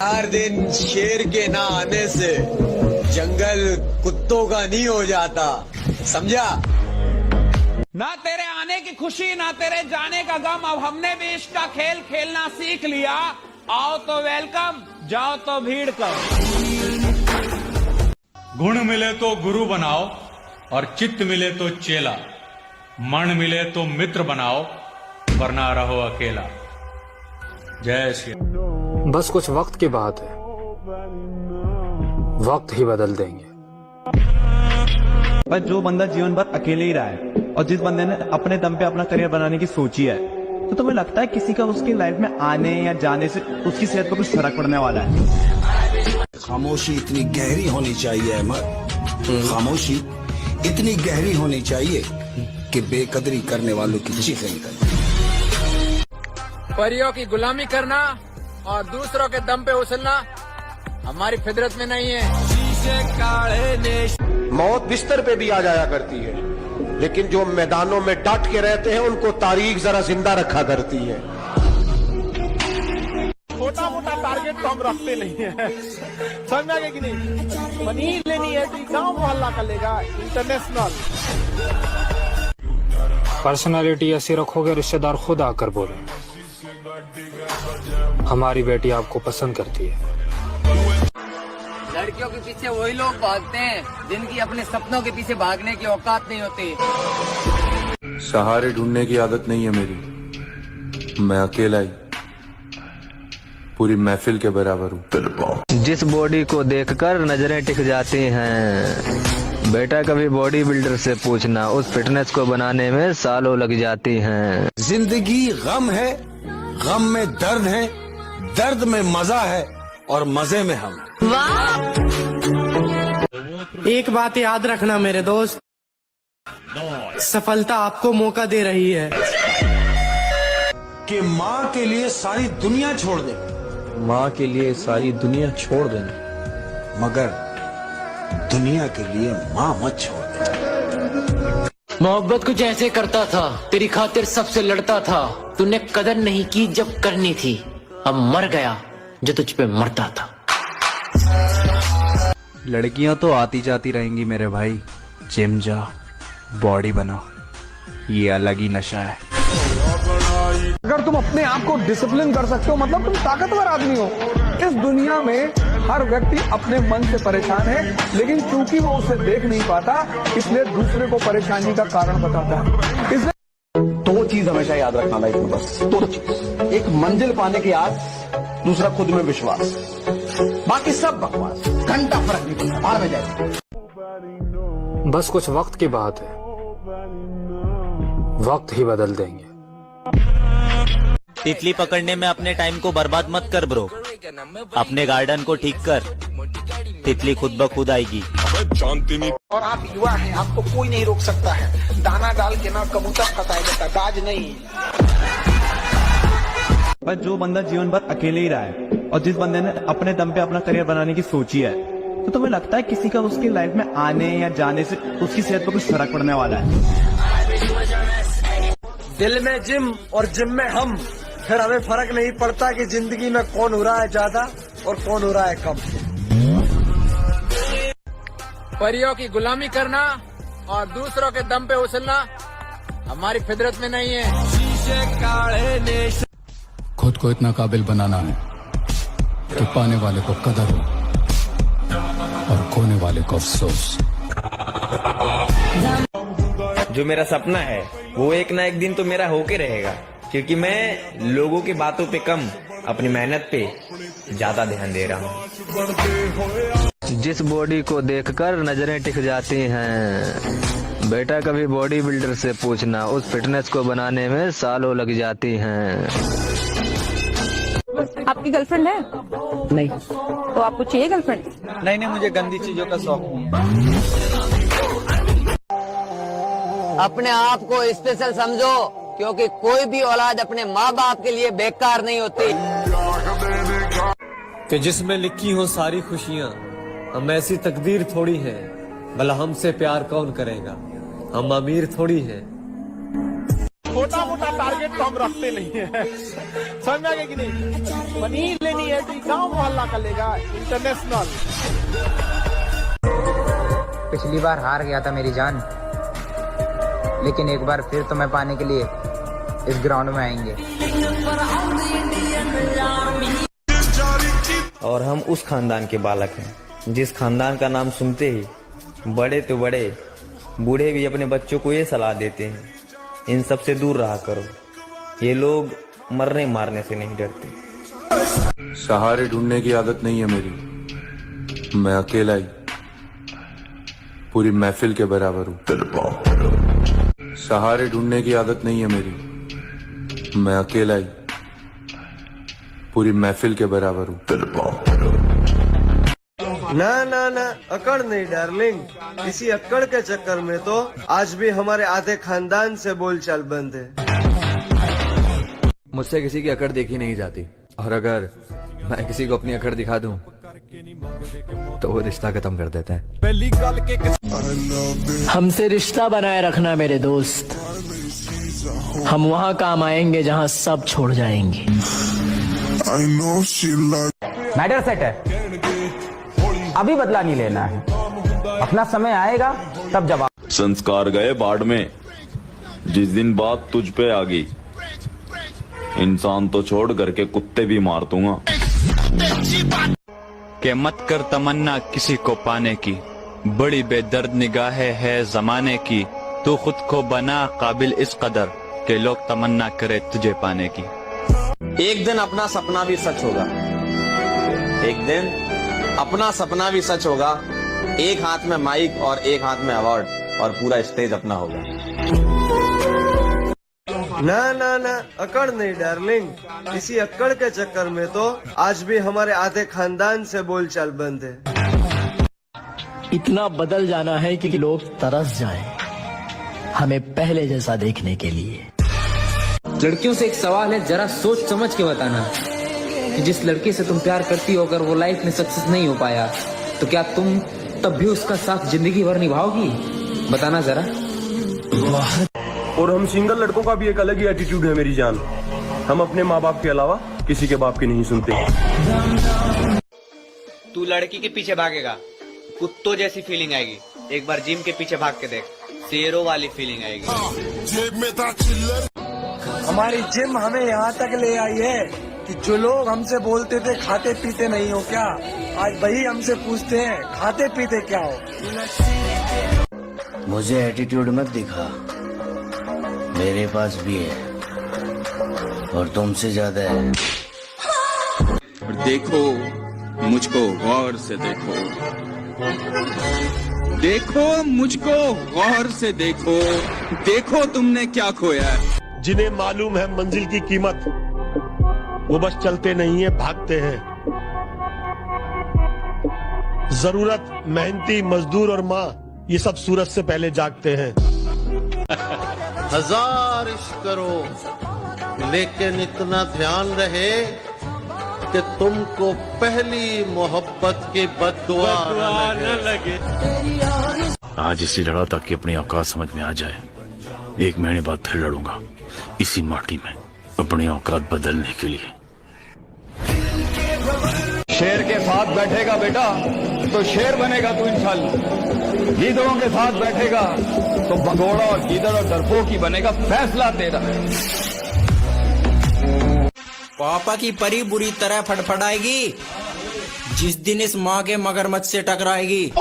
हर दिन शेर के ना आने से जंगल कुत्तों का नहीं हो जाता, समझा? ना तेरे आने की खुशी ना तेरे जाने का गम, अब हमने भी इश्क का खेल खेलना सीख लिया। आओ तो वेलकम, जाओ तो भीड़ कम। गुण मिले तो गुरु बनाओ और चित्त मिले तो चेला, मन मिले तो मित्र बनाओ वरना रहो अकेला। जय श्री। बस कुछ वक्त की बात है, वक्त ही बदल देंगे। पर जो बंदा जीवन भर अकेले ही रहा है और जिस बंदे ने अपने दम पे अपना करियर बनाने की सोची है, तो तुम्हें लगता है किसी का उसकी लाइफ में आने या जाने से उसकी सेहत पर कुछ फर्क पड़ने वाला है? खामोशी इतनी गहरी होनी चाहिए अहमद, खामोशी इतनी गहरी होनी चाहिए कि बेकदरी करने वालों की चीखें निकले। परियों की गुलामी करना और दूसरों के दम पे उछलना हमारी फितरत में नहीं है। मौत बिस्तर पे भी आ जाया करती है, लेकिन जो मैदानों में डट के रहते हैं उनको तारीख जरा जिंदा रखा करती है। छोटा मोटा टारगेट तो हम रखते नहीं है, समझ में आ गया कि नहीं? पनीर लेनी है तो गांव मोहल्ला का लेगा, इंटरनेशनल। पर्सनालिटी ऐसी रखोगे रिश्तेदार खुद आकर बोले हमारी बेटी आपको पसंद करती है। लड़कियों के पीछे वही लोग भागते हैं जिनकी अपने सपनों के पीछे भागने की औकात नहीं होती। सहारे ढूंढने की आदत नहीं है मेरी, मैं अकेला ही पूरी महफिल के बराबर हूँ। जिस बॉडी को देखकर नजरें टिक जाती हैं, बेटा कभी बॉडी बिल्डर से पूछना, उस फिटनेस को बनाने में सालों लग जाती हैं। जिंदगी गम है, गम में दर्द है, दर्द में मजा है और मजे में हम। एक बात याद रखना मेरे दोस्त, सफलता आपको मौका दे रही है कि माँ के लिए सारी दुनिया छोड़ दे, माँ के लिए सारी दुनिया छोड़ देना, मगर दुनिया के लिए माँ मत छोड़ दे। मोहब्बत कुछ ऐसे करता था, तेरी खातिर सबसे लड़ता था, तूने कदर नहीं की जब करनी थी, अब मर गया जो तुझ पे मरता था। लड़कियां तो आती जाती रहेंगी मेरे भाई, जिम जा, बॉडी बना, ये अलग ही नशा है। अगर तुम अपने आप को डिसिप्लिन कर सकते हो मतलब तुम ताकतवर आदमी हो। इस दुनिया में हर व्यक्ति अपने मन से परेशान है, लेकिन चूंकि वो उसे देख नहीं पाता इसलिए दूसरे को परेशानी का कारण बताता है। इसलिए दो चीज हमेशा याद रखना लाइफ में, बस दो चीज। एक मंजिल पाने की आस, दूसरा खुद में विश्वास। बाकी सब बकवास, घंटा फर्क नहीं पड़ता, बाहर में जाए। बस कुछ वक्त की बात है, वक्त ही बदल देंगे। तितली पकड़ने में अपने टाइम को बर्बाद मत कर ब्रो, अपने गार्डन को ठीक कर, तितली खुद ब खुद आएगी। और आप युवा हैं, आपको कोई नहीं रोक सकता है। दाना डाल के ना कबूतर फंसाया जाता, दाज नहीं। पर जो बंदा जीवन भर अकेले ही रहा है और जिस बंदे ने अपने दम पे अपना करियर बनाने की सोची है, तो तुम्हें लगता है किसी का उसकी लाइफ में आने या जाने से उसकी सेहत पर कुछ फर्क पड़ने वाला है? दिल में जिम और जिम में हम, फिर हमें फर्क नहीं पड़ता कि जिंदगी में कौन हो रहा है ज्यादा और कौन हो रहा है कम। परियों की गुलामी करना और दूसरों के दम पे उछलना हमारी फितरत में नहीं है। खुद को इतना काबिल बनाना है कि पाने वाले को कदर हो और खोने वाले को अफसोस। जो मेरा सपना है वो एक ना एक दिन तो मेरा होके रहेगा, क्योंकि मैं लोगों की बातों पे कम अपनी मेहनत पे ज्यादा ध्यान दे रहा हूँ। जिस बॉडी को देखकर नजरें टिक जाती हैं, बेटा कभी बॉडी बिल्डर से पूछना, उस फिटनेस को बनाने में सालों लग जाती हैं। आपकी गर्लफ्रेंड है? नहीं। तो आपको चाहिए गर्लफ्रेंड? नहीं, मुझे गंदी चीजों का शौक नहीं है। अपने आप को स्पेशल समझो, क्योंकि कोई भी औलाद अपने माँ बाप के लिए बेकार नहीं होती। कि जिसमें लिखी हो सारी खुशियाँ, हम ऐसी तकदीर थोड़ी है, भला हमसे प्यार कौन करेगा, हम अमीर थोड़ी हैं। छोटा मोटा टारगेट तो हम रखते नहीं है, समझ में आ गया कि नहीं। पनीर लेनी है तो गांव मोहल्ला का लेगा, इंटरनेशनल। पिछली बार हार गया था मेरी जान, लेकिन एक बार फिर तुम्हें पाने के लिए इस ग्राउंड में आएंगे। और हम उस खानदान के बालक हैं जिस खानदान का नाम सुनते ही बड़े तो बड़े, बूढ़े भी अपने बच्चों को ये सलाह देते हैं, इन सब से दूर रहा करो। ये लोग मरने मारने से नहीं डरते। सहारे ढूंढने की आदत नहीं है मेरी, मैं अकेला ही पूरी महफिल के बराबर हूँ। सहारे ढूंढने की आदत नहीं है मेरी, मैं अकेला ही पूरी महफिल के बराबर हूँ। ना ना ना, अकड़ नहीं डार्लिंग, इसी अकड़ के चक्कर में तो आज भी हमारे आधे खानदान से बोलचाल बंद है। मुझसे किसी की अकड़ देखी नहीं जाती, और अगर मैं किसी को अपनी अकड़ दिखा दूं तो वो रिश्ता खत्म कर देता है। हमसे रिश्ता बनाए रखना मेरे दोस्त, हम वहाँ काम आएंगे जहाँ सब छोड़ जाएंगे। मैटर सेट है, अभी बदला नहीं लेना है, अपना समय आएगा तब जवाब। संस्कार गए बाढ़ में, जिस दिन बात तुझ पे आ गई, इंसान तो छोड़ करके कुत्ते भी मार दूंगा। के मत कर तमन्ना किसी को पाने की, बड़ी बेदर्द निगाहें है जमाने की, तू खुद को बना काबिल इस कदर के लोग तमन्ना करे तुझे पाने की। एक दिन अपना सपना भी सच होगा, एक दिन अपना सपना भी सच होगा। एक हाथ में माइक और एक हाथ में अवार्ड, और पूरा स्टेज अपना होगा। ना ना ना, अकड़ नहीं डार्लिंग, इसी अकड़ के चक्कर में तो आज भी हमारे आधे खानदान से बोलचाल बंद है। इतना बदल जाना है कि लोग तरस जाएं हमें पहले जैसा देखने के लिए। लड़कियों से एक सवाल है, जरा सोच समझ के बताना कि जिस लड़की से तुम प्यार करती हो, अगर वो लाइफ में सक्सेस नहीं हो पाया तो क्या तुम तब भी उसका साथ जिंदगी भर निभाओगी? बताना जरा। और हम सिंगल लड़कों का भी एक अलग ही एटीट्यूड है मेरी जान, हम अपने माँ बाप के अलावा किसी के बाप की नहीं सुनते। तू लड़की के पीछे भागेगा, कुत्तों जैसी फीलिंग आएगी। एक बार जिम के पीछे भाग के देख, शेरों वाली फीलिंग आएगी। हमारी जिम हमें यहाँ तक ले आई है कि जो लोग हमसे बोलते थे खाते पीते नहीं हो क्या, आज वही हमसे पूछते हैं खाते पीते क्या हो। मुझे एटीट्यूड मत दिखा, मेरे पास भी है और तुमसे ज्यादा है। और देखो मुझको गौर से देखो, देखो मुझको गौर से देखो, देखो तुमने क्या खोया है। जिन्हें मालूम है मंजिल की कीमत, वो बस चलते नहीं है, भागते हैं। जरूरत मेहनती मजदूर और माँ, ये सब सूरज से पहले जागते हैं। हजार इश्क करो, लेकिन इतना ध्यान रहे कि तुमको पहली मोहब्बत की बद्दुआ न लगे। आज इसी लड़ा ताकि अपनी औकात समझ में आ जाए। 1 महीने बाद फिर लड़ूंगा इसी माटी में अपनी औकात बदलने के लिए। शेर के साथ बैठेगा बेटा तो शेर बनेगा तू इंशाल्लाह। गीदड़ों के साथ बैठेगा तो भगोड़ा और गीदड़ और डरपोक ही बनेगा, फैसला तेरा। पापा की परी बुरी तरह फटफटाएगी जिस दिन इस माँ के मगरमच्छ से टकराएगी।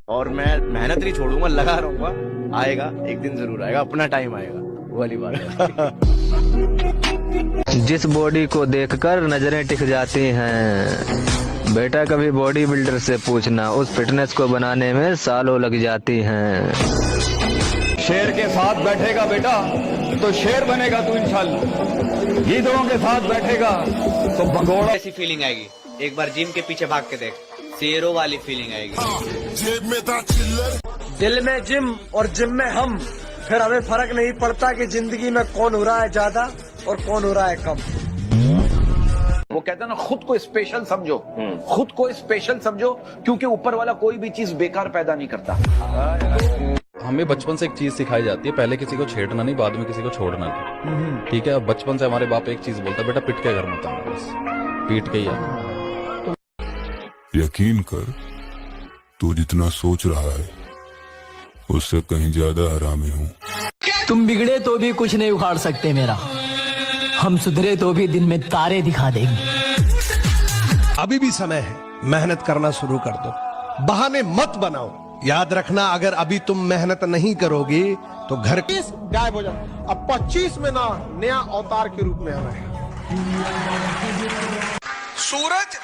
और मैं मेहनत नहीं छोड़ूंगा, लगा रहूंगा, आएगा एक दिन जरूर आएगा, अपना टाइम आएगा, वो वाली बात। जिस बॉडी को देखकर नजरें टिक जाती हैं, बेटा कभी बॉडी बिल्डर से पूछना, उस फिटनेस को बनाने में सालों लग जाती हैं। शेर के साथ बैठेगा बेटा तो शेर बनेगा तू इंशाल्लाह। गीदड़ों के साथ बैठेगा तो भगोड़ा ऐसी फीलिंग आएगी। एक बार जिम के पीछे भाग के देख, शेरों वाली फीलिंग आएगी। दिल में जिम और जिम में हम, फिर हमें फर्क नहीं पड़ता कि जिंदगी में कौन हो रहा है ज्यादा और कौन हो रहा है कम। वो कहते हैं ना, खुद को स्पेशल समझो, खुद को स्पेशल समझो, क्योंकि ऊपर वाला कोई भी चीज बेकार पैदा नहीं करता। हमें बचपन से एक चीज सिखाई जाती है, पहले किसी को छेड़ना नहीं, बाद में किसी को छोड़ना नहीं। ठीक है, बचपन से हमारे बाप एक चीज बोलता, बेटा पिट के घर मत आना, बस पीट के ही आना। यकीन कर, तू जितना सोच रहा है उससे कहीं ज्यादा हरामी हूँ। तुम बिगड़े तो भी कुछ नहीं उखाड़ सकते मेरा, हम सुधरे तो भी दिन में तारे दिखा देंगे। अभी भी समय है, मेहनत करना शुरू कर दो, बहाने मत बनाओ। याद रखना, अगर अभी तुम मेहनत नहीं करोगी तो घर गायब हो जाए। अब 25 में ना नया अवतार के रूप में आ रहे हैं। सूरज